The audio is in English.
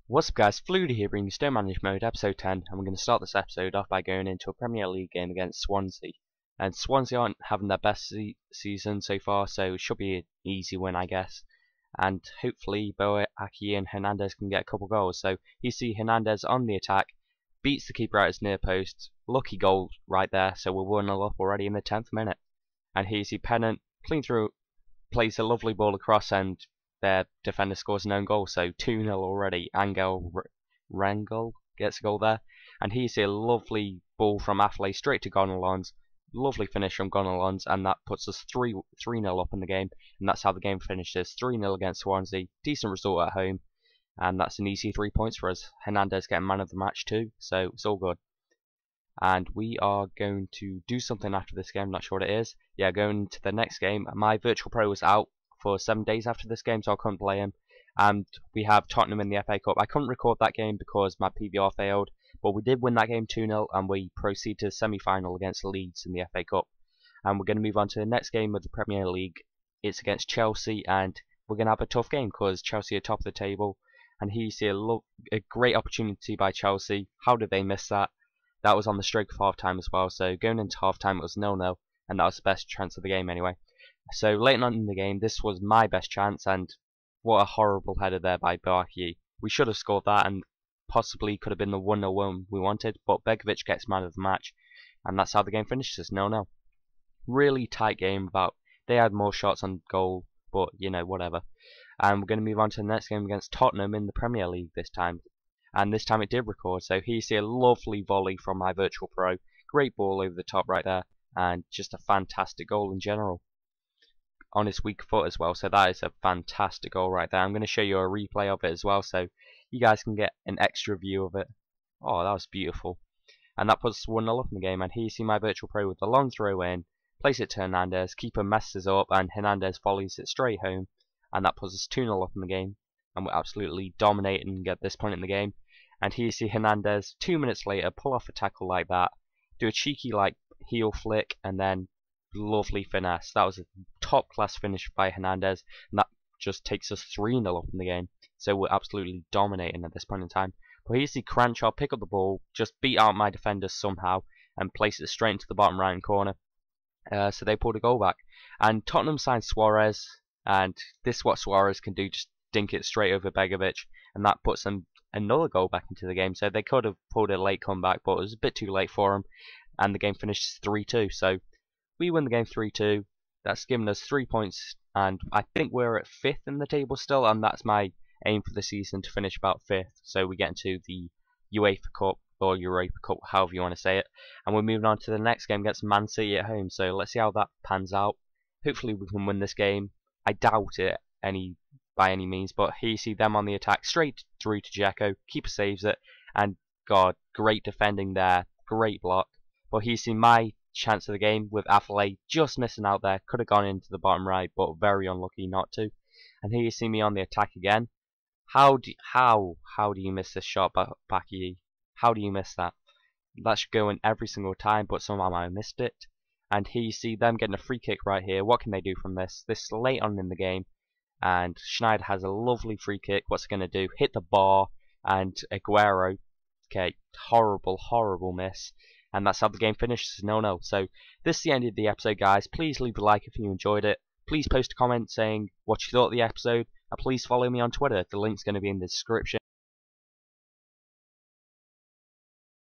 What's up guys, Flutie here bringing you Stoke Managed Mode episode 10, and we're going to start this episode off by going into a Premier League game against Swansea. And Swansea aren't having their best season so far, so it should be an easy win I guess. And hopefully Boaki and Hernandez can get a couple goals. So you see Hernandez on the attack, beats the keeper at his near post, lucky goal right there, so we're 1-0 up already in the 10th minute. And here you see Pennant clean through, plays a lovely ball across, and their defender scores an own goal, so 2-0 already. Angel Rangel gets a goal there. And here you see a lovely ball from Affley straight to Gonalons. Lovely finish from Gonalons, and that puts us 3-0 up in the game. And that's how the game finishes, 3-0 against Swansea. Decent result at home, and that's an easy 3 points for us. Hernandez getting man of the match too, so it's all good. And we are going to do something after this game, not sure what it is. Yeah, going to the next game. My virtual pro was out for 7 days after this game, so I couldn't play him. And we have Tottenham in the FA Cup. I couldn't record that game because my PVR failed, but we did win that game 2-0, and we proceed to the semi-final against Leeds in the FA Cup. And we're going to move on to the next game of the Premier League. It's against Chelsea, and we're going to have a tough game because Chelsea are top of the table. And here you see a great opportunity by Chelsea. How did they miss that? That was on the stroke of half-time as well, so going into half-time it was 0-0, and that was the best chance of the game anyway. So late on in the game, this was my best chance, and what a horrible header there by Boaki. We should have scored that, and possibly could have been the 1-0 win we wanted, but Begovic gets man of the match, and that's how the game finishes, 0-0. Really tight game, they had more shots on goal, but you know, whatever. And we're going to move on to the next game against Tottenham in the Premier League this time. And this time it did record, so here you see a lovely volley from my virtual pro. Great ball over the top right there, and just a fantastic goal in general. On his weak foot as well, so that is a fantastic goal right there. I'm going to show you a replay of it as well, so you guys can get an extra view of it. Oh, that was beautiful. And that puts us 1-0 up in the game, and here you see my virtual pro with the long throw in, place it to Hernandez, keeper messes up, and Hernandez volleys it straight home, and that puts us 2-0 up in the game, and we're absolutely dominating at this point in the game. And here you see Hernandez 2 minutes later pull off a tackle like that, do a cheeky like heel flick, and then lovely finesse. That was a top class finish by Hernandez, and that just takes us 3-0 up in the game. So we're absolutely dominating at this point in time. But here you see Cranshaw pick up the ball, just beat out my defenders somehow, and place it straight into the bottom right hand corner. So they pulled a goal back. And Tottenham signed Suarez, and this is what Suarez can do, just dink it straight over Begovic, and that puts them another goal back into the game. So they could have pulled a late comeback, but it was a bit too late for them, and the game finished 3-2. So we win the game 3-2. That's given us 3 points, and I think we're at 5th in the table still, and that's my aim for the season, to finish about 5th. So we get into the UEFA Cup, or Europa Cup, however you want to say it. And we're moving on to the next game against Man City at home, so let's see how that pans out. Hopefully we can win this game. I doubt it by any means, but here you see them on the attack, straight through to Dzeko, keeper saves it, and God, great defending there, great block. But here you see my chance of the game with Affley just missing out there, could have gone into the bottom right, but very unlucky not to. And here you see me on the attack again. How do you miss this shot, Boaki? How do you miss that? That should go in every single time, but somehow I missed it. And here you see them getting a free kick right here. What can they do from this? This is late on in the game, and Schneider has a lovely free kick. What's it going to do? Hit the bar, and Aguero. Okay, horrible miss. And that's how the game finishes, 0-0. So this is the end of the episode, guys. Please leave a like if you enjoyed it. Please post a comment saying what you thought of the episode. And please follow me on Twitter. The link's going to be in the description.